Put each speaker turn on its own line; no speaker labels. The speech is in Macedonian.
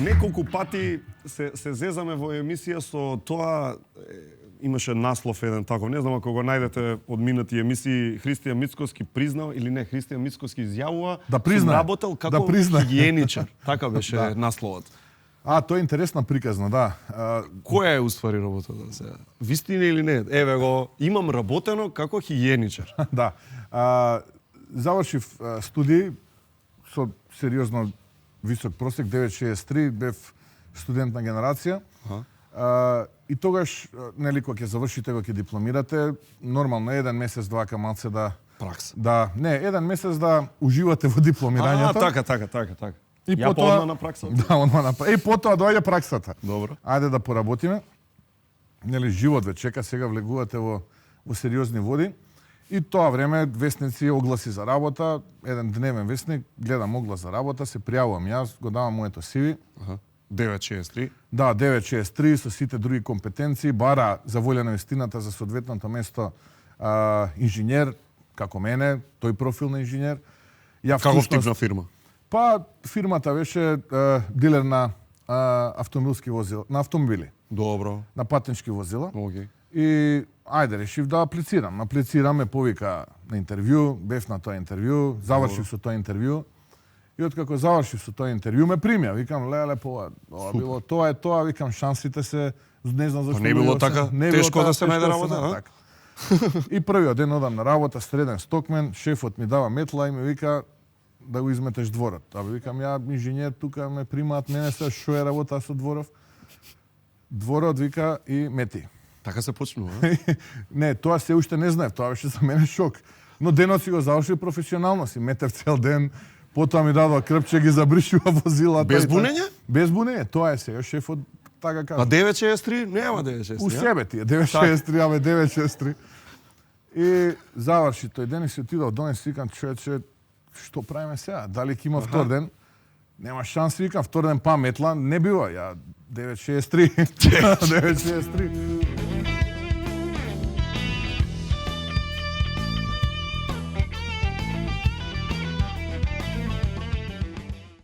неколку пати се зезаме во емисија со тоа, имаше наслов еден таков, не знам ако го најдете од минати емисии, Христијан Мицкоски признал или не, Христијан Мицкоски изјавува
да призна,
сум работел како хигиеничар. Така беше насловот.
Тоа е интересна приказна, да.
Која е уствари работата сега? Вистина или не? Еве го, имам работено како хигиеничар.
Да. Завршив студии со сериозно висок просек, 9.63, бев студент на генерација. И тогаш, нели, кога ќе завршите, кога ќе дипломирате, нормално еден месец, два камалце да...
Пракса.
Да, не, еден месец да уживате во дипломирањето.
Така.
И
ја
потоа
одма на пракса.
Да, одма на пракса. И потоа доаѓа праксата.
Добро.
Ајде да поработиме. Нели, живот ве чека, сега влегувате во сериозни води. И тоа време вестници, огласи за работа, еден дневен вестник, гледам оглас за работа, се пријавувам јас, го давам моето CV.
963.
Да, 963 со сите други компетенции, бара за волја на вистината за соодветното место инженер, како мене, тој профил на инженер.
Каков тип на фирма?
Па, фирмата беше дилер на автомобилски возила, на автомобили.
Добро.
На патнички возила.
Окей.
И ајде, решив да аплицирам. Аплицирам, ме повика на интервју, бев на тоа интервју, завршив со тоа интервју. И откако завршив со тоа интервју, ме примја. Викам, леле, ова било, тоа е тоа, викам, шансите се, не знам зашто.
Не било така, тешко да се најде работа, а?
Така. И првиот ден одам на работа, среден стокмен, шефот ми дава метла и ми вика да го изметеш дворот. Абе, викам, ја инженер, тука ме примаат, мене се шо е работа со дворов. Дворот, вика, и мети.
Така се почнува,
Не, тоа се уште не знаев, тоа беше за мене шок. Но денот си го завршив професионално, си метев цел ден, потоа ми дадоа крпче, ги забришува возилата.
Без бунење?
Без бунење, тоа е сега, шефот така кажа.
А 963? Нема 963.
У себе ти е, 963, абе 963. И заврши тој ден и се отидов донес, викам, човече, што правиме сега? Дали ќе има втор ден? Нема шанс, викам, втор ден па метла, не бива, ја 963. 963.